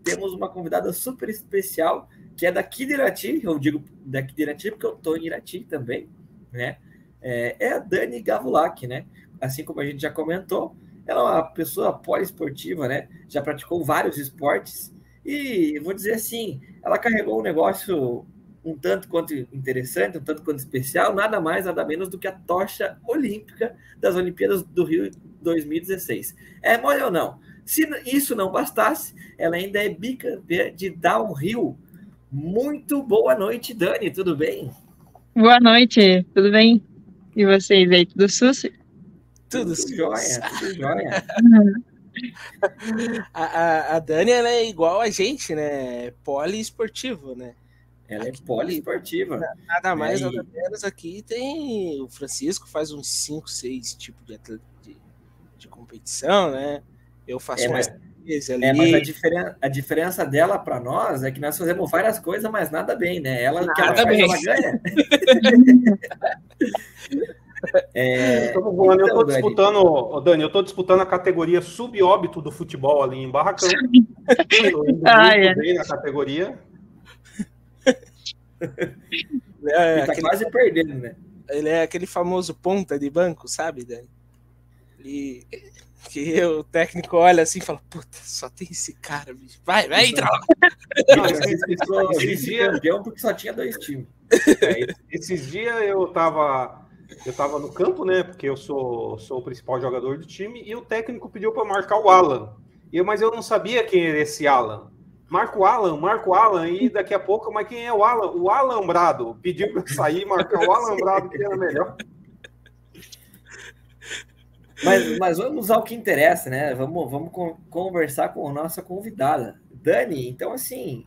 temos uma convidada super especial, que é daqui de Irati. Eu digo daqui de Irati porque eu estou em Irati também, né? É a Dani Gavulak, né? Assim como a gente já comentou, ela é uma pessoa poliesportiva, né? Já praticou vários esportes e, vou dizer assim, ela carregou um negócio um tanto quanto interessante, um tanto quanto especial, nada mais, nada menos do que a tocha olímpica das Olimpíadas do Rio 2016. É mole ou não? Se isso não bastasse, ela ainda é bicampeã de downhill. Muito boa noite, Dani, tudo bem? Boa noite, tudo bem? E vocês aí, tudo sus? Tudo jóia, tudo jóia. A Dani, ela é igual a gente, né? Poliesportivo, né? Ela é poliesportiva. Nada mais, nada menos. Aqui tem o Francisco, faz uns 5, 6 tipos de competição, né? Eu faço mais 3 ali. Mas a diferença dela para nós é que nós fazemos várias coisas, mas nada bem, né? Ela que ela faz, ela ganha. Dani, eu tô disputando a categoria subóbito do futebol ali em Barracão. Estou indo muito bem na categoria. Tá quase perdendo, né? Ele é aquele famoso ponta de banco, sabe, Dani? Que o técnico olha assim e fala, puta, só tem esse cara, bicho. Vai, entra lá. Esse dia campeão porque só tinha 2 times. Esses dias eu tava no campo, né? Porque eu sou o principal jogador do time, e o técnico pediu para marcar o Alan. Mas eu não sabia quem era esse Alan. Marca o Alan, e daqui a pouco, mas quem é o Alan? O Alambrado. Pediu para sair e marcar o Alambrado, que era melhor. Mas vamos ao que interessa, né? Vamos conversar com a nossa convidada. Dani, então assim,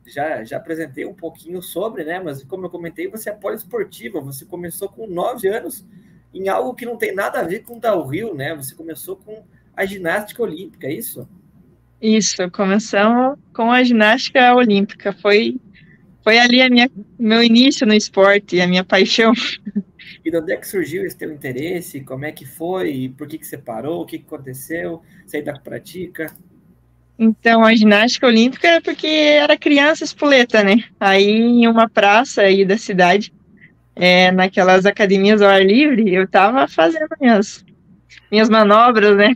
já apresentei um pouquinho sobre, né? Mas como eu comentei, você é poliesportiva, você começou com 9 anos em algo que não tem nada a ver com o downhill, né? Você começou com a ginástica olímpica, é isso? Isso, começamos com a ginástica olímpica. Foi ali meu início no esporte, a minha paixão. E de onde é que surgiu esse teu interesse? Como é que foi? E por que você parou? O que aconteceu? Você ainda pratica? Então, a ginástica olímpica é porque era criança espoleta, né? Aí, em uma praça aí da cidade, naquelas academias ao ar livre, eu tava fazendo minhas manobras, né?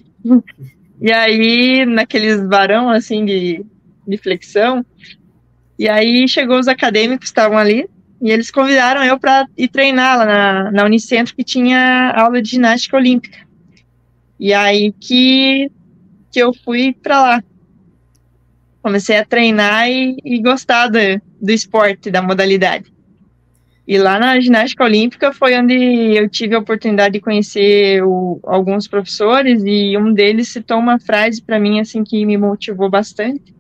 E aí, naqueles varão, assim, de flexão, e aí chegou os acadêmicos que estavam ali, e eles convidaram eu para ir treinar lá na Unicentro, que tinha aula de ginástica olímpica. E aí que eu fui para lá. Comecei a treinar e gostar do esporte, da modalidade. E lá na ginástica olímpica foi onde eu tive a oportunidade de conhecer alguns professores, e um deles citou uma frase para mim assim que me motivou bastante,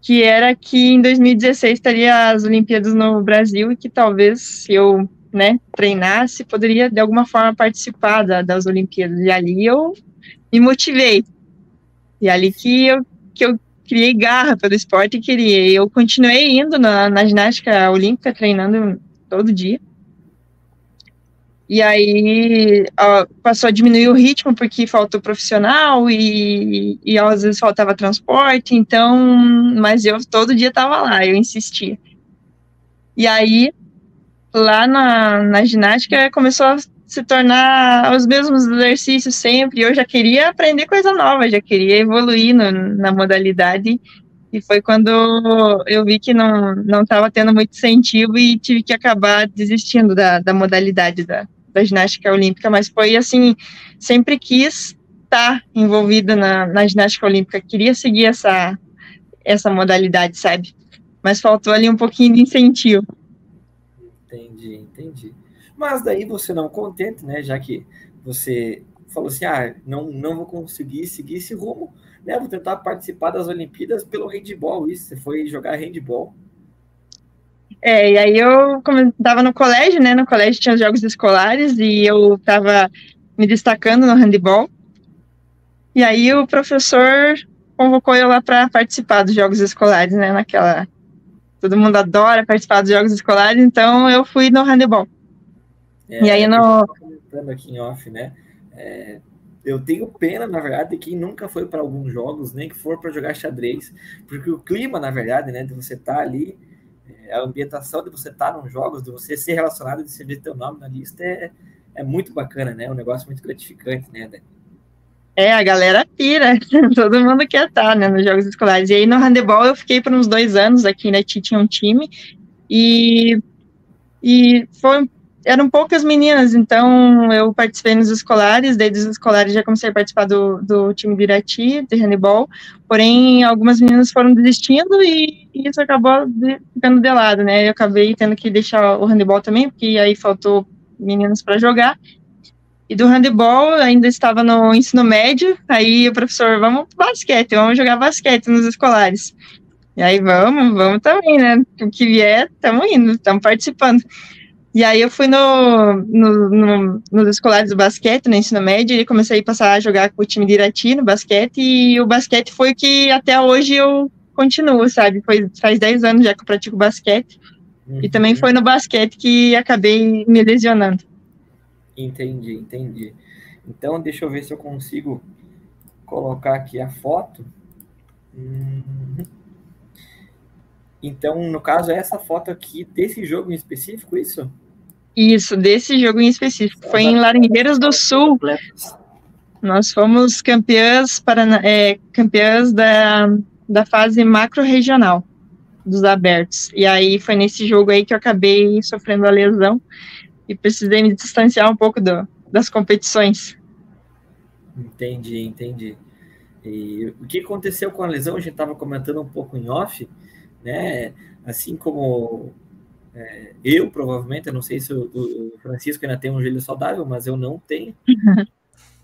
que era que em 2016 estaria as Olimpíadas no Brasil e que talvez se eu, né, treinasse, poderia de alguma forma participar das Olimpíadas. E ali eu me motivei. E ali que eu criei garra pelo esporte e queria. Eu continuei indo na ginástica olímpica, treinando todo dia. E aí passou a diminuir o ritmo porque faltou profissional e às vezes faltava transporte, então, mas eu todo dia estava lá, eu insistia. E aí, lá na ginástica, começou a se tornar os mesmos exercícios sempre, e eu já queria aprender coisa nova, já queria evoluir na modalidade, e foi quando eu vi que não estava tendo muito incentivo e tive que acabar desistindo da modalidade da ginástica olímpica, mas foi assim, sempre quis estar envolvida na ginástica olímpica, queria seguir essa modalidade, sabe? Mas faltou ali um pouquinho de incentivo. Entendi. Mas daí você não contente, né? Já que você falou assim, não vou conseguir seguir esse rumo, né? Vou tentar participar das Olimpíadas pelo handball, isso. Você foi jogar handball. E aí eu estava no colégio, né? No colégio tinha os jogos escolares e eu estava me destacando no handball. E aí o professor convocou eu lá para participar dos jogos escolares, né? Todo mundo adora participar dos jogos escolares, então eu fui no handball. E aí comentando aqui em off, né? Eu tenho pena, na verdade, de quem nunca foi para alguns jogos, nem que for para jogar xadrez, porque o clima, na verdade, né, de você estar ali, a ambientação de você estar nos jogos, de você ser relacionado, de você ver teu nome na lista, é muito bacana, né? É um negócio muito gratificante, né, Dani? A galera pira, todo mundo quer estar, né, nos jogos escolares. E aí no handebol eu fiquei por uns 2 anos aqui, né, tinha um time, e eram poucas meninas, então eu participei nos escolares, desde os escolares já comecei a participar do time de Irati, de handebol, porém algumas meninas foram desistindo e isso acabou ficando de lado, né, eu acabei tendo que deixar o handebol também, porque aí faltou meninas para jogar. E do handebol, ainda estava no ensino médio, aí o professor, vamos pro basquete, vamos jogar basquete nos escolares. E aí vamos também, né? O que vier, estamos indo, estamos participando. E aí eu fui nos escolares do basquete, no ensino médio, e comecei a passar a jogar com o time de Irati no basquete, e o basquete foi o que até hoje eu continuo, sabe? Faz 10 anos já que eu pratico basquete, e também foi no basquete que acabei me lesionando. Entendi. Então, deixa eu ver se eu consigo colocar aqui a foto. Então, no caso, é essa foto aqui desse jogo em específico, isso? Isso, desse jogo em específico. Foi em Laranjeiras do Sul. Nós fomos campeãs da fase macro-regional dos abertos. E aí foi nesse jogo aí que eu acabei sofrendo a lesão e precisei me distanciar um pouco das competições. Entendi. E o que aconteceu com a lesão? A gente estava comentando um pouco em off, né? Assim como eu, provavelmente, eu não sei se o Francisco ainda tem um joelho saudável, mas eu não tenho.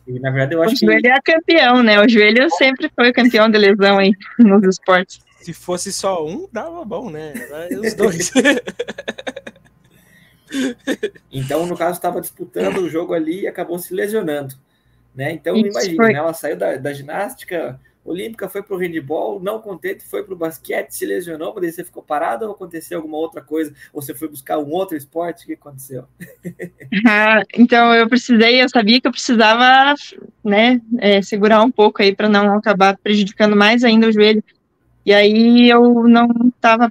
E, na verdade, eu acho que... O joelho é campeão, né? O joelho sempre foi campeão de lesão aí nos esportes. Se fosse só um, dava bom, né? Os dois. Então, no caso, estava disputando o jogo ali e acabou se lesionando, né? Então, imagina, né? Ela saiu da ginástica olímpica, foi para o handebol, não contente, foi para o basquete, se lesionou, mas daí você ficou parado ou aconteceu alguma outra coisa? Ou você foi buscar um outro esporte? O que aconteceu? Então, eu sabia que eu precisava, né, segurar um pouco aí para não acabar prejudicando mais ainda o joelho. E aí eu não estava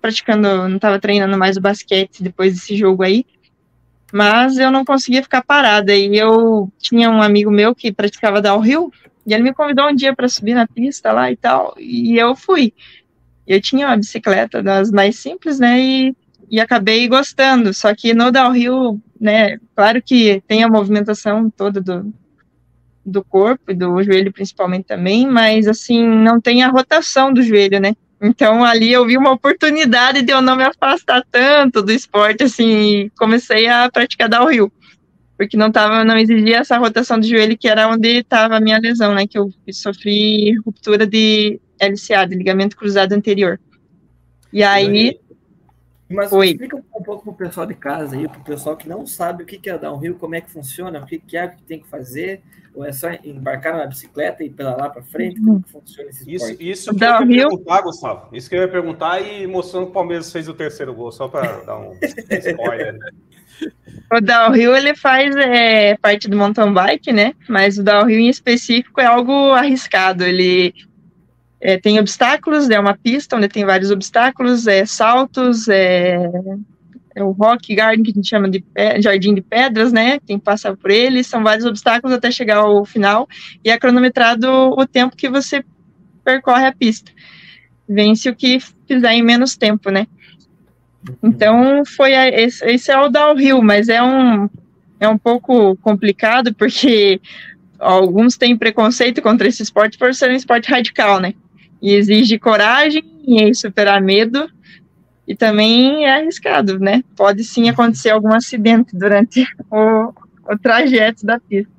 treinando mais o basquete depois desse jogo aí, mas eu não conseguia ficar parada. E eu tinha um amigo meu que praticava downhill, e ele me convidou um dia para subir na pista lá e tal, e eu fui. Eu tinha uma bicicleta das mais simples, né, e acabei gostando. Só que no downhill, né, claro que tem a movimentação toda do corpo e do joelho principalmente também, mas assim, não tem a rotação do joelho, né? Então ali eu vi uma oportunidade de eu não me afastar tanto do esporte, assim, e comecei a praticar downhill, porque não exigia essa rotação do joelho, que era onde estava a minha lesão, né, que eu sofri ruptura de LCA, de ligamento cruzado anterior. E aí... Mas explica um pouco para o pessoal de casa aí, para o pessoal que não sabe o que é downhill, como é que funciona, o que tem que fazer, ou é só embarcar na bicicleta e pedalar para frente, como que funciona esse esporte? Isso que eu ia perguntar, Gustavo. Isso que eu ia perguntar e mostrando que o Palmeiras fez o terceiro gol, só para dar um spoiler. O downhill, ele faz parte do mountain bike, né? Mas o downhill em específico é algo arriscado. Ele tem obstáculos, é uma pista onde tem vários obstáculos, saltos, o rock garden, que a gente chama de jardim de pedras, né? Quem passa por ele, são vários obstáculos até chegar ao final, e é cronometrado o tempo que você percorre a pista. Vence o que fizer em menos tempo, né? Então, esse é o downhill, mas é um pouco complicado, porque alguns têm preconceito contra esse esporte por ser um esporte radical, né? E exige coragem e superar medo, e também é arriscado, né? Pode sim acontecer algum acidente durante o trajeto da pista.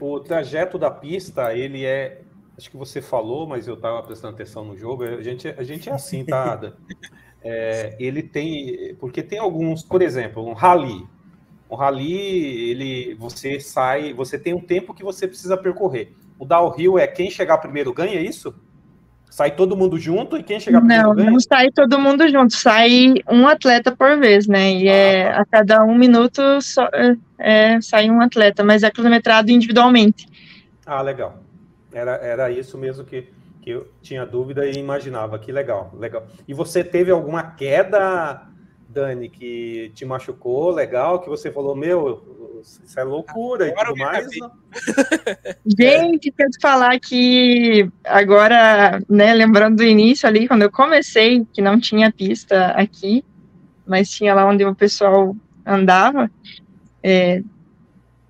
O trajeto da pista, ele é... Acho que você falou, mas eu estava prestando atenção no jogo. A gente é assim, tá, Ada? Ele tem... Porque tem alguns... Por exemplo, um rally. Um rally, você tem um tempo que você precisa percorrer. O downhill é quem chegar primeiro ganha, é isso? Sai todo mundo junto e quem chegar primeiro Não, ganha? não sai todo mundo junto, sai um atleta por vez, né? E tá. a cada 1 minuto sai um atleta, mas é cronometrado individualmente. Ah, legal. Era isso mesmo que eu tinha dúvida e imaginava. Que legal, legal. E você teve alguma queda, Dani, que te machucou, legal, que você falou, meu, isso é loucura e tudo mais? Gente, quero te falar que agora, né, lembrando do início ali, quando eu comecei, que não tinha pista aqui, mas tinha lá onde o pessoal andava,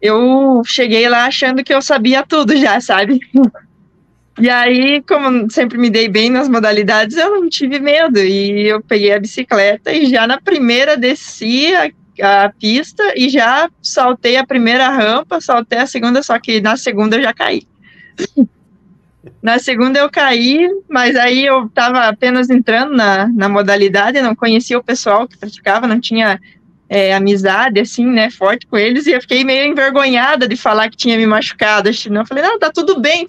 eu cheguei lá achando que eu sabia tudo já, sabe? E aí, como sempre me dei bem nas modalidades, eu não tive medo. E eu peguei a bicicleta e já na primeira desci a pista e já saltei a primeira rampa, saltei a segunda, só que na segunda eu já caí. Na segunda eu caí, mas aí eu estava apenas entrando na modalidade, não conhecia o pessoal que praticava, não tinha amizade, assim, né, forte com eles, e eu fiquei meio envergonhada de falar que tinha me machucado. Eu falei, não, tá tudo bem,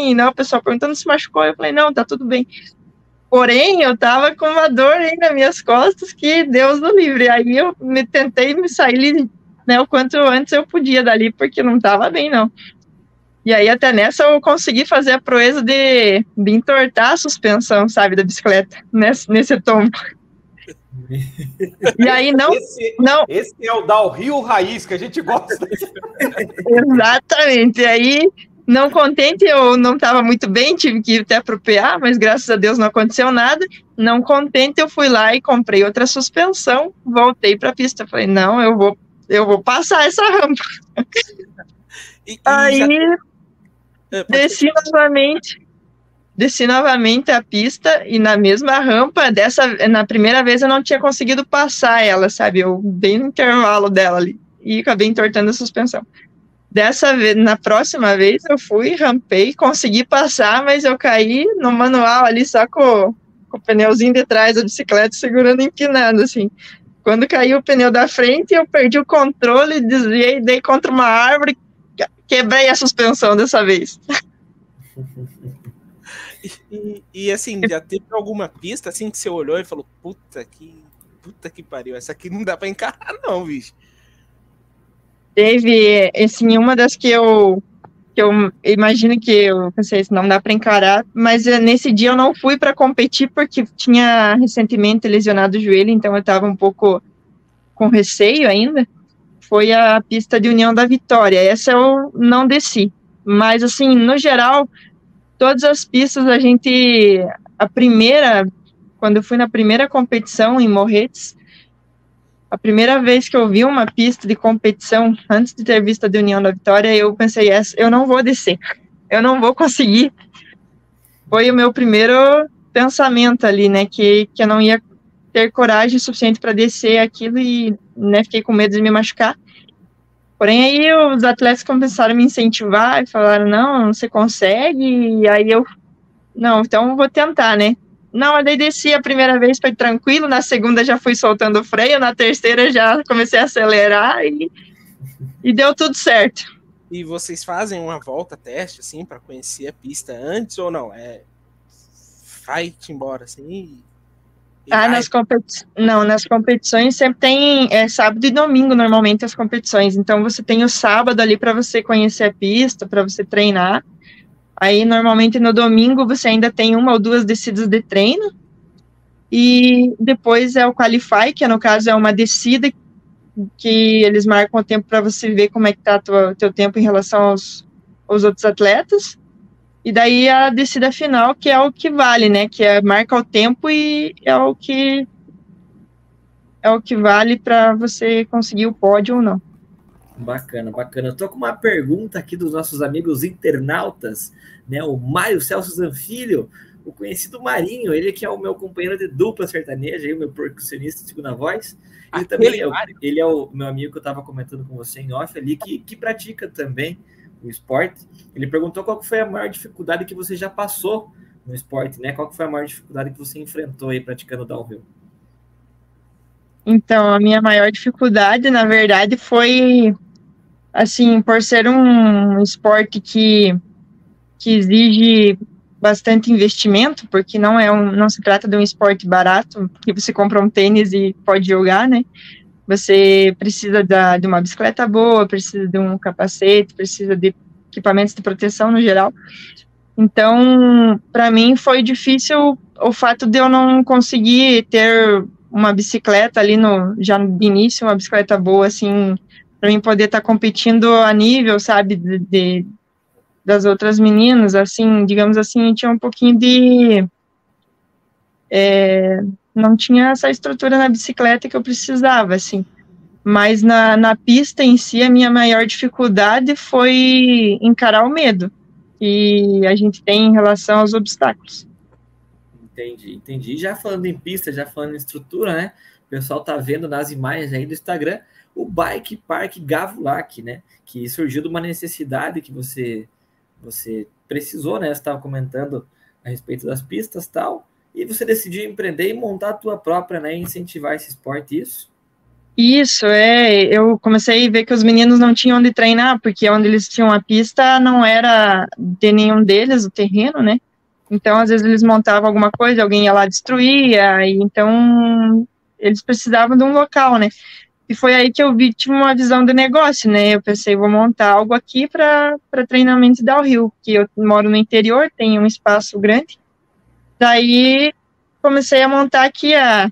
e não, o pessoal perguntando se machucou, eu falei, não, tá tudo bem. Porém, eu tava com uma dor aí nas minhas costas, que Deus do livre, aí eu tentei me sair, né, o quanto antes eu podia dali, porque não tava bem, não. E aí, até nessa, eu consegui fazer a proeza de entortar a suspensão, sabe, da bicicleta, nesse tombo. E aí, Esse é o downhill raiz, que a gente gosta. Exatamente. E aí, não contente, eu não estava muito bem, tive que ir até pro PA, mas graças a Deus não aconteceu nada. Não contente, eu fui lá e comprei outra suspensão, voltei para a pista. Falei, não, eu vou passar essa rampa. Aí, desci novamente a pista e na mesma rampa, na primeira vez eu não tinha conseguido passar ela, sabe? Eu dei no intervalo dela ali e acabei entortando a suspensão. Dessa vez, na próxima vez eu fui, rampei, consegui passar, mas eu caí no manual ali só com o pneuzinho de trás da bicicleta segurando empinando, assim. Quando caiu o pneu da frente, eu perdi o controle, desviei, dei contra uma árvore, quebrei a suspensão dessa vez. E assim, já teve alguma pista assim que você olhou e falou, puta que pariu, essa aqui não dá pra encarar não, bicho. Teve, assim, uma das que eu imagino que eu pensei, não dá para encarar, mas nesse dia eu não fui para competir porque tinha recentemente lesionado o joelho, então eu estava um pouco com receio ainda. Foi a pista de União da Vitória, essa eu não desci, mas assim, no geral, todas as pistas quando eu fui na primeira competição em Morretes, a primeira vez que eu vi uma pista de competição, antes de ter visto a de União da Vitória, eu pensei, eu não vou descer, eu não vou conseguir. Foi o meu primeiro pensamento ali, né, que eu não ia ter coragem suficiente para descer aquilo e, né, fiquei com medo de me machucar. Porém, aí os atletas começaram a me incentivar e falaram, não, você consegue, e aí não, então eu vou tentar, né. Não, daí desci a primeira vez, foi tranquilo, na segunda já fui soltando o freio, na terceira já comecei a acelerar e deu tudo certo. E vocês fazem uma volta teste, assim, para conhecer a pista antes ou não? Vai-te embora, assim? Nas competições sempre tem sábado e domingo, normalmente, as competições. Então, você tem o sábado ali para você conhecer a pista, para você treinar. Aí, normalmente, no domingo, você ainda tem 1 ou 2 descidas de treino. E depois é o Qualify, que no caso é uma descida que eles marcam o tempo para você ver como é que está o teu tempo em relação aos outros atletas. E daí a descida final, que é o que vale, né? Que marca o tempo e é o que vale para você conseguir o pódio ou não. Bacana, bacana. Eu tô com uma pergunta aqui dos nossos amigos internautas, né? O Mário Celso Zanfilho, o conhecido Marinho, ele que é o meu companheiro de dupla sertaneja, o meu percussionista de segunda voz. Ele também ele é o meu amigo que eu estava comentando com você em off ali, que pratica também o esporte. Ele perguntou qual foi a maior dificuldade que você já passou no esporte, né? Qual foi a maior dificuldade que você enfrentou aí praticando downhill? Então, a minha maior dificuldade, na verdade, foi, assim, por ser um esporte que exige bastante investimento, porque não se trata de um esporte barato, que você compra um tênis e pode jogar, né? Você precisa de uma bicicleta boa, precisa de um capacete, precisa de equipamentos de proteção no geral. Então, para mim foi difícil o fato de eu não conseguir ter uma bicicleta ali já no início, uma bicicleta boa, assim, para mim poder estar competindo a nível, sabe, das outras meninas, assim, digamos assim, tinha um pouquinho não tinha essa estrutura na bicicleta que eu precisava, assim, mas na pista em si, a minha maior dificuldade foi encarar o medo que a gente tem em relação aos obstáculos. Entendi. Já falando em pista, já falando em estrutura, né? O pessoal tá vendo nas imagens aí do Instagram o Bike Park Gavulac, né? Que surgiu de uma necessidade que você precisou, né? Você estava comentando a respeito das pistas e tal, e você decidiu empreender e montar a tua própria, né? Incentivar esse esporte, isso? Isso, eu comecei a ver que os meninos não tinham onde treinar, porque onde eles tinham a pista não era de nenhum deles, o terreno, né? Então, às vezes eles montavam alguma coisa, alguém ia lá destruía, e então eles precisavam de um local, né? E foi aí que eu tive uma visão de negócio, né? Eu pensei, vou montar algo aqui para treinamento downhill, que eu moro no interior, tem um espaço grande. Daí, comecei a montar aqui a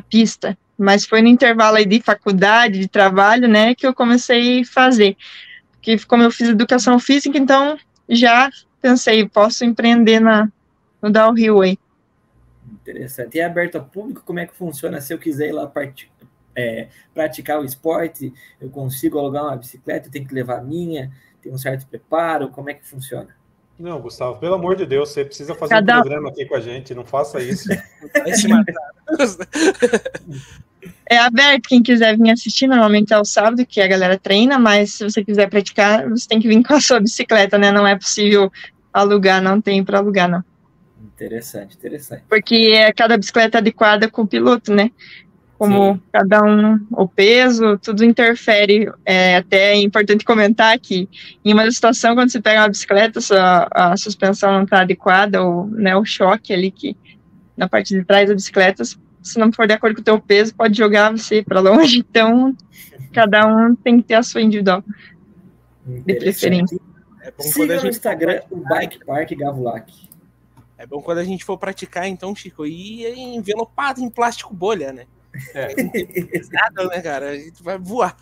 pista, mas foi no intervalo aí de faculdade, de trabalho, né, que eu comecei a fazer. Porque como eu fiz educação física, então já pensei, posso empreender no downhill aí. Interessante. E é aberto ao público? Como é que funciona? Se eu quiser ir lá praticar o esporte, eu consigo alugar uma bicicleta, eu tenho que levar a minha, tem um certo preparo, como é que funciona? Não, Gustavo, pelo amor de Deus, você precisa fazer um programa aqui com a gente, não faça isso. Vai se matar. É aberto, quem quiser vir assistir, normalmente é o sábado, que a galera treina, mas se você quiser praticar, você tem que vir com a sua bicicleta, né? Não é possível alugar, não tem para alugar, não. Interessante. Porque cada bicicleta é adequada com o piloto, né? Como Sim. Cada um, o peso, tudo interfere. Até é importante comentar que em uma situação, quando você pega uma bicicleta, a suspensão não está adequada, ou né, o choque ali que na parte de trás da bicicleta, se não for de acordo com o teu peso, pode jogar você para longe. Então, cada um tem que ter a sua individual de preferência. Siga no Instagram o Bike Park Gavulac. É bom quando a gente for praticar, então, Chico, e envelopado em plástico bolha, né? Pesado, né, cara? A gente vai voar.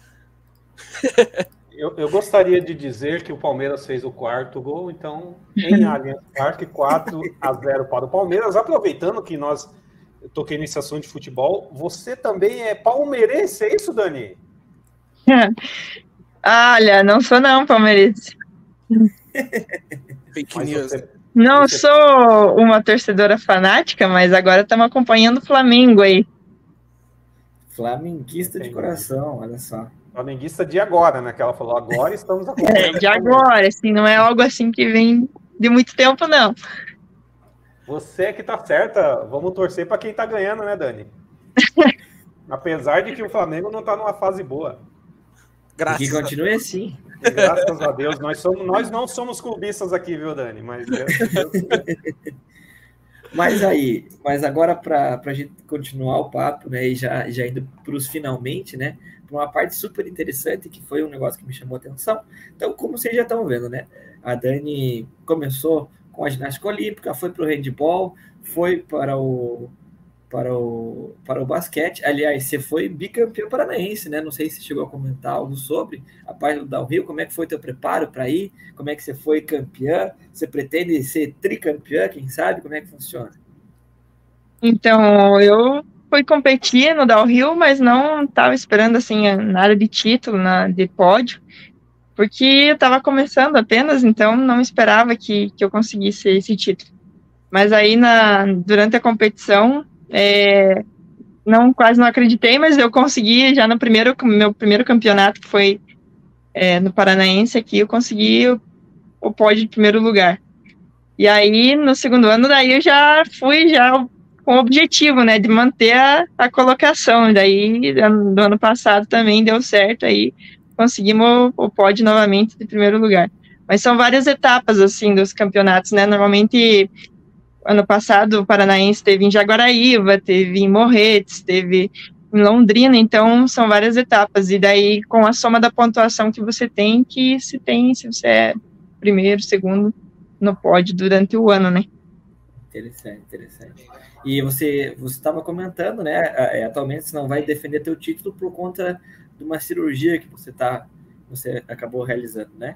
Eu gostaria de dizer que o Palmeiras fez o 4º gol, então, em Allianz Parque, 4-0 para o Palmeiras. Aproveitando que eu toquei nesse assunto de futebol, você também é palmeirense, é isso, Dani? Olha, não sou não, palmeirense. Fake news. Não sou uma torcedora fanática, mas agora estamos acompanhando o Flamengo aí. Flamenguista de coração, olha só. Flamenguista de agora, né? Que ela falou, agora estamos acompanhando. De agora, assim, não é algo assim que vem de muito tempo, não. Você que tá certa, vamos torcer para quem tá ganhando, né, Dani? Apesar de que o Flamengo não tá numa fase boa. Graças que continue assim. Graças a Deus, nós não somos clubistas aqui, viu, Dani? Mas agora para a gente continuar o papo, né, e já indo para os finalmente, né, para uma parte super interessante, que foi um negócio que me chamou a atenção. Então, como vocês já estão vendo, né, a Dani começou com a ginástica olímpica, foi para o handball, foi para o basquete. Aliás, você foi bicampeão paranaense, né? Não sei se você chegou a comentar algo sobre a parte do downhill, como é que foi teu preparo para ir, como é que você foi campeã, você pretende ser tricampeã, quem sabe, como é que funciona? Então, eu fui competir no downhill, mas não estava esperando, assim, nada de título, de pódio, porque eu estava começando apenas, então não esperava que eu conseguisse esse título. Mas aí, durante a competição, quase não acreditei, mas eu consegui já no meu primeiro campeonato, que foi no Paranaense aqui, eu consegui o pódio de primeiro lugar. E aí, no segundo ano, daí eu já fui com o objetivo, né, de manter a colocação. Daí, do ano passado também deu certo, aí conseguimos o pódio novamente de primeiro lugar. Mas são várias etapas, assim, dos campeonatos, né? Normalmente, ano passado, o Paranaense teve em Jaguaraíva, teve em Morretes, teve em Londrina, então são várias etapas. E daí, com a soma da pontuação que você tem, se você é primeiro, segundo no pódio durante o ano, né? Interessante, interessante. E você estava comentando, né? Atualmente você não vai defender teu título por conta de uma cirurgia que você acabou realizando, né?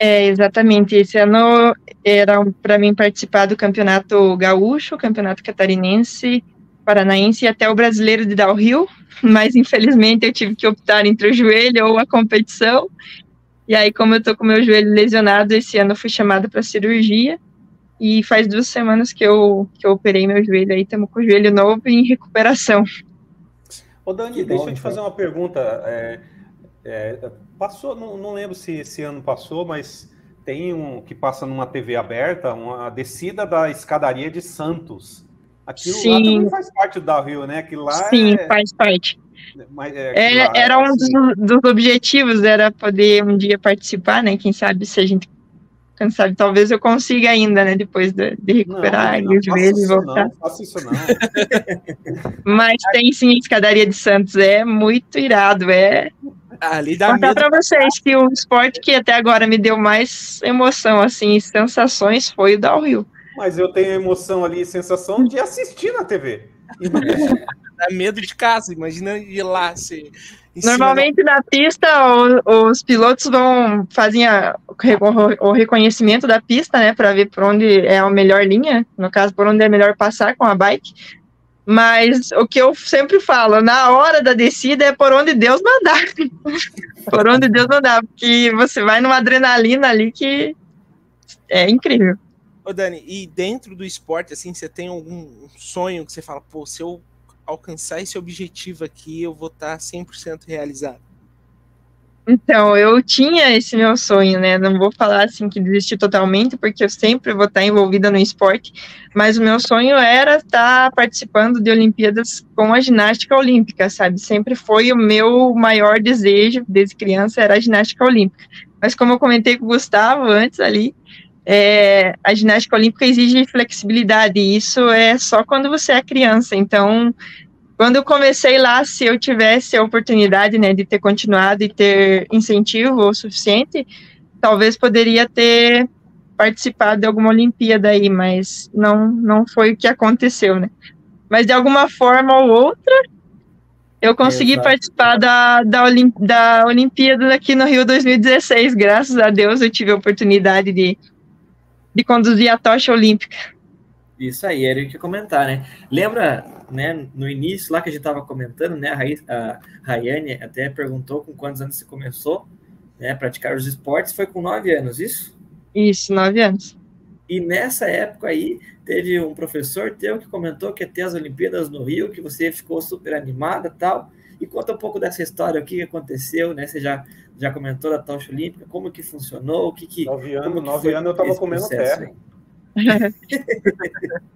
Exatamente. Esse ano era para mim participar do campeonato gaúcho, campeonato catarinense, paranaense e até o brasileiro de downhill, mas infelizmente eu tive que optar entre o joelho ou a competição. E aí, como eu tô com meu joelho lesionado, esse ano eu fui chamada para cirurgia. E faz 2 semanas que eu operei meu joelho, aí estamos com o joelho novo em recuperação. Ô Dani, deixa eu te fazer uma pergunta. Passou, não lembro se esse ano passou, mas tem um que passa numa TV aberta, uma descida da escadaria de Santos. Aquilo lá também faz parte do downhill, né? Aquilo lá faz parte. Mas, era um dos objetivos, era poder um dia participar, né? Quem sabe se a gente sabe, talvez eu consiga ainda, né? Depois de recuperar o joelho e voltar. Não faça isso não. Mas tem sim a escadaria de Santos, é muito irado, Ali dá contar medo. para vocês que o esporte que até agora me deu mais emoção, assim, sensações, foi o downhill. Mas eu tenho emoção ali, sensação de assistir na TV. Dá medo de casa, imagina ir lá. Normalmente na pista, os pilotos fazem o reconhecimento da pista, né, para ver por onde é a melhor linha, no caso, por onde é melhor passar com a bike. Mas o que eu sempre falo, na hora da descida é por onde Deus mandar. Por onde Deus mandar, porque você vai numa adrenalina ali que é incrível. Ô Dani, e dentro do esporte, assim, você tem algum sonho que você fala, pô, se eu alcançar esse objetivo aqui, eu vou estar 100% realizado? Então, eu tinha esse meu sonho, né? Não vou falar assim que desisti totalmente, porque eu sempre vou estar envolvida no esporte, mas o meu sonho era estar participando de Olimpíadas com a ginástica olímpica, sabe? Sempre foi o meu maior desejo, desde criança, era a ginástica olímpica. Mas como eu comentei com o Gustavo antes ali, a ginástica olímpica exige flexibilidade, e isso é só quando você é criança. Então, quando eu comecei lá, se eu tivesse a oportunidade, né, de ter continuado e ter incentivo o suficiente, talvez poderia ter participado de alguma Olimpíada aí, mas não foi o que aconteceu, né? Mas de alguma forma ou outra, eu consegui participar da Olimpíada aqui no Rio 2016. Graças a Deus eu tive a oportunidade de conduzir a tocha olímpica. Isso aí, era o que eu ia comentar, né? Lembra, né, no início lá que a gente estava comentando, né, a Rayane até perguntou com quantos anos você começou, né, a praticar os esportes, foi com 9 anos, isso? Isso, 9 anos. E nessa época aí, teve um professor teu que comentou que ia ter as Olimpíadas no Rio, que você ficou super animada e tal, e conta um pouco dessa história, o que aconteceu, né, você já comentou da tocha olímpica, como que funcionou, o que... 9 anos eu estava comendo terra.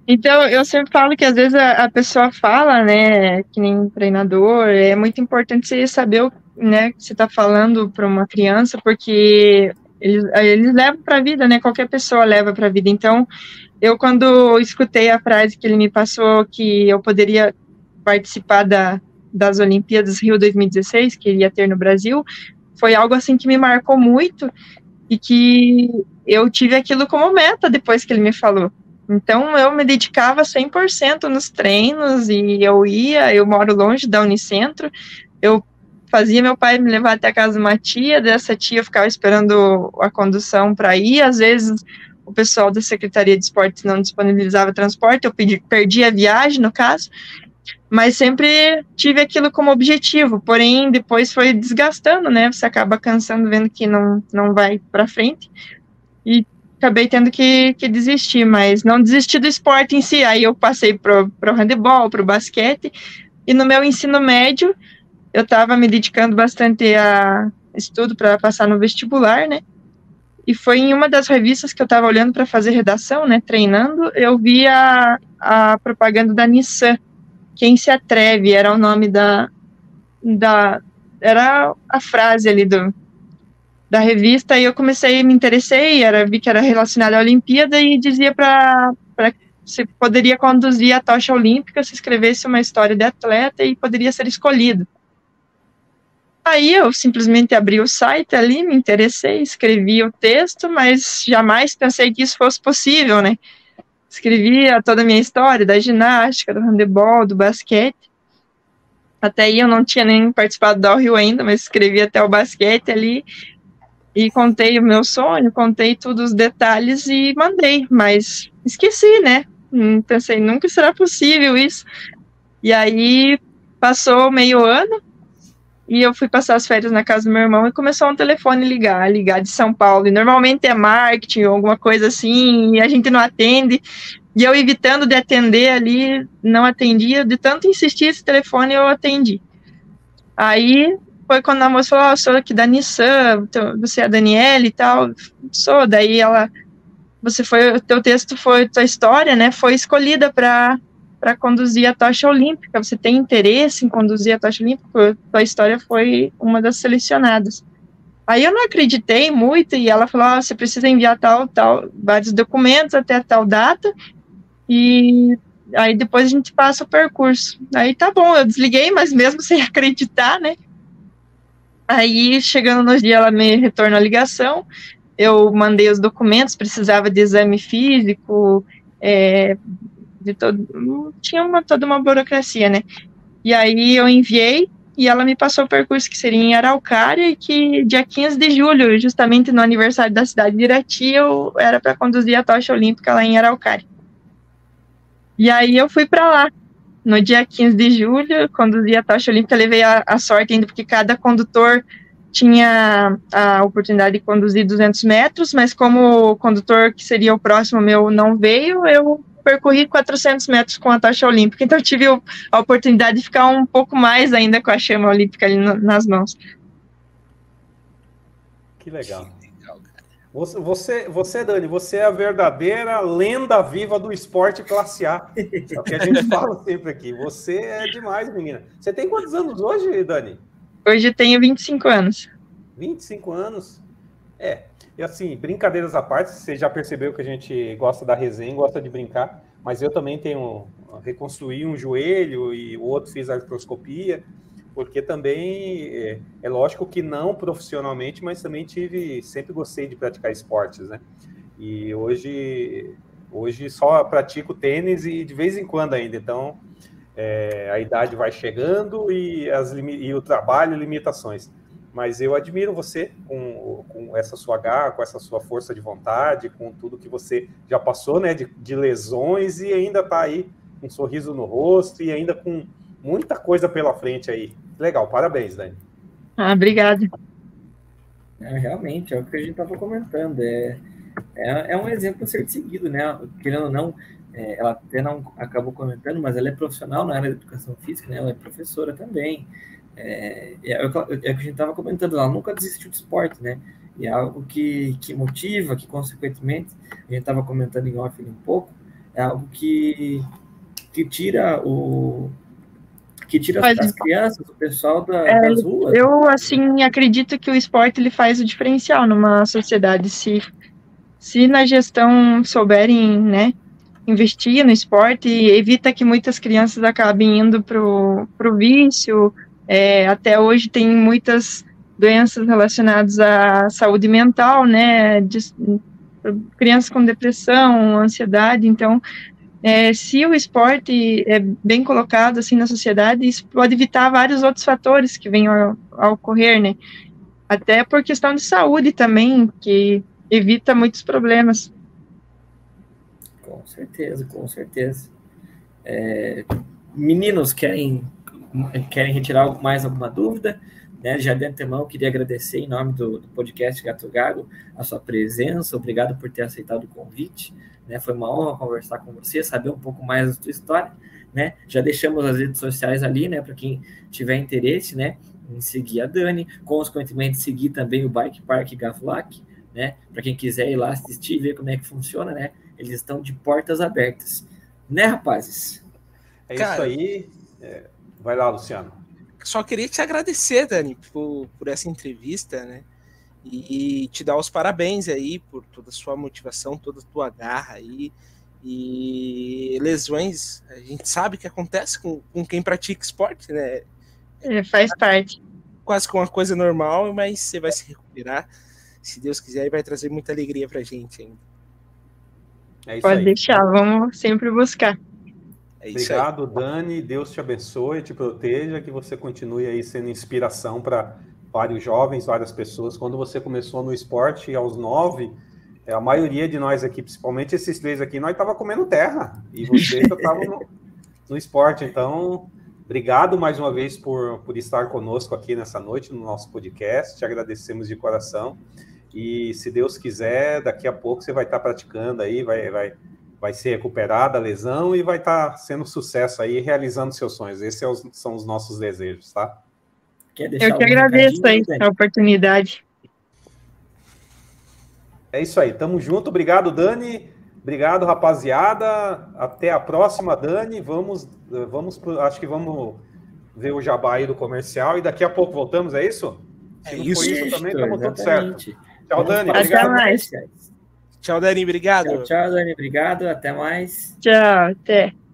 Então, eu sempre falo que às vezes a pessoa fala, né, que nem treinador, é muito importante você saber, né, que você está falando para uma criança, porque eles levam para a vida, né, qualquer pessoa leva para a vida. Então, eu quando escutei a frase que ele me passou, que eu poderia participar das Olimpíadas Rio 2016, que iria ter no Brasil, foi algo assim que me marcou muito, e que eu tive aquilo como meta depois que ele me falou. Então, eu me dedicava 100% nos treinos, e eu moro longe da Unicentro, eu fazia meu pai me levar até a casa de uma tia, dessa tia eu ficava esperando a condução para ir, às vezes o pessoal da Secretaria de Esportes não disponibilizava transporte, eu perdi a viagem, no caso, mas sempre tive aquilo como objetivo, porém depois foi desgastando, né, você acaba cansando, vendo que não vai para frente, e acabei tendo que desistir, mas não desisti do esporte em si, aí eu passei pro handebol, pro basquete, e no meu ensino médio, eu estava me dedicando bastante a estudo para passar no vestibular, né, e foi em uma das revistas que eu estava olhando para fazer redação, né, treinando, eu vi a propaganda da Nissan, Quem se atreve, era o nome era a frase ali da revista, e eu me interessei, vi que era relacionado à Olimpíada, e dizia para se poderia conduzir a tocha olímpica se escrevesse uma história de atleta e poderia ser escolhido. Aí eu simplesmente abri o site ali, me interessei, escrevi o texto, mas jamais pensei que isso fosse possível, né? Escrevia toda a minha história, da ginástica, do handebol, do basquete. Até aí eu não tinha nem participado da Rio ainda, mas escrevi até o basquete ali, e contei o meu sonho, contei todos os detalhes e mandei, mas esqueci, né? Pensei, nunca será possível isso. E aí passou meio ano, e eu fui passar as férias na casa do meu irmão, e começou um telefone ligar de São Paulo, e normalmente é marketing ou alguma coisa assim, e a gente não atende, e eu evitando de atender ali, não atendia, de tanto insistir esse telefone, eu atendi. Aí foi quando a moça falou, eu sou aqui da Nissan, você é a Daniela e tal, sou, daí ela, o teu texto foi, tua história, né, foi escolhida para conduzir a tocha olímpica, você tem interesse em conduzir a tocha olímpica? Tua história foi uma das selecionadas. Aí eu não acreditei muito, e ela falou, você precisa enviar vários documentos até tal data, e aí depois a gente passa o percurso. Aí tá bom, eu desliguei, mas mesmo sem acreditar, né? Aí, chegando nos dias, ela me retornou a ligação, eu mandei os documentos, precisava de exame físico, tinha toda uma burocracia, né? E aí eu enviei, e ela me passou o percurso que seria em Araucária, e que dia 15 de julho, justamente no aniversário da cidade de Irati, eu era para conduzir a tocha olímpica lá em Araucária. E aí eu fui para lá. No dia 15 de julho, conduzi a tocha olímpica, levei a sorte ainda, porque cada condutor tinha a oportunidade de conduzir 200 metros, mas como o condutor que seria o próximo meu não veio, eu percorri 400 metros com a tocha olímpica, então tive a oportunidade de ficar um pouco mais ainda com a chama olímpica ali nas mãos. Que legal. Você, Dani, você é a verdadeira lenda viva do esporte classe A. É o que a gente fala sempre aqui. Você é demais, menina. Você tem quantos anos hoje, Dani? Hoje eu tenho 25 anos. 25 anos? E assim, brincadeiras à parte, você já percebeu que a gente gosta da resenha, gosta de brincar, mas eu também reconstruí um joelho e o outro fiz artroscopia, porque também é lógico que não profissionalmente, mas também sempre gostei de praticar esportes, né? E hoje só pratico tênis e de vez em quando ainda, então a idade vai chegando e o trabalho, limitações. Mas eu admiro você com essa sua garra, com essa sua força de vontade, com tudo que você já passou, né, de lesões, e ainda está aí com um sorriso no rosto e ainda com muita coisa pela frente aí. Legal, parabéns, Dani. Obrigada. Realmente, é o que a gente estava comentando. É um exemplo a ser seguido, né? Querendo ou não, ela até não acabou comentando, mas ela é profissional na área da educação física, né? Ela é professora também. É o que a gente estava comentando, ela nunca desistiu de esporte, né? E é algo que motiva, que consequentemente, a gente estava comentando em off um pouco, é algo que tira as crianças, o pessoal das ruas. Eu, assim, acredito que o esporte ele faz o diferencial numa sociedade. Se na gestão souberem, né, investir no esporte, evita que muitas crianças acabem indo pro vício. Até hoje tem muitas doenças relacionadas à saúde mental, né, crianças com depressão, ansiedade. Então, se o esporte é bem colocado assim na sociedade, isso pode evitar vários outros fatores que venham a ocorrer, né? Até por questão de saúde também, que evita muitos problemas. Com certeza, com certeza. Meninos, querem retirar mais alguma dúvida? Né? Já de antemão, queria agradecer em nome do podcast Gato Gago a sua presença, obrigado por ter aceitado o convite, né? Foi uma honra conversar com você, saber um pouco mais da sua história, né? Já deixamos as redes sociais ali, né? Para quem tiver interesse, né? Em seguir a Dani, consequentemente seguir também o Bike Park Gavulac, né? Para quem quiser ir lá assistir e ver como é que funciona, né? Eles estão de portas abertas, né, rapazes? Isso aí. Vai lá, Luciano. Só queria te agradecer, Dani, por essa entrevista, né? e te dar os parabéns aí por toda a sua motivação, toda a tua garra aí. E lesões, a gente sabe que acontece com quem pratica esporte, né? Faz parte. Quase que uma coisa normal, mas você vai se recuperar, se Deus quiser, e vai trazer muita alegria pra gente ainda. É isso Pode aí. deixar, vamos sempre buscar. É isso Obrigado, aí. Dani. Deus te abençoe, te proteja, que você continue aí sendo inspiração para vários jovens, várias pessoas. Quando você começou no esporte aos 9, a maioria de nós aqui, principalmente esses 3 aqui, nós estava comendo terra. E você já estava no esporte. Então, obrigado mais uma vez por estar conosco aqui nessa noite, no nosso podcast. Te agradecemos de coração. E, se Deus quiser, daqui a pouco você vai estar praticando aí, vai ser recuperada a lesão e vai estar sendo sucesso aí, realizando seus sonhos. Esses são os nossos desejos, tá? Quer deixar Eu que algum agradeço aí recadinho, Dani? a oportunidade. É isso aí, tamo junto. Obrigado, Dani. Obrigado, rapaziada. Até a próxima, Dani. Acho que vamos ver o jabá aí do comercial e daqui a pouco voltamos, é isso? É Se não isso. for isso também, estamos tudo Exatamente. certo. Tchau, Vamos Dani. para os Até mais. comerciais. Tchau, Dani, obrigado. Tchau, Dani. Obrigado. Até mais. Tchau, até.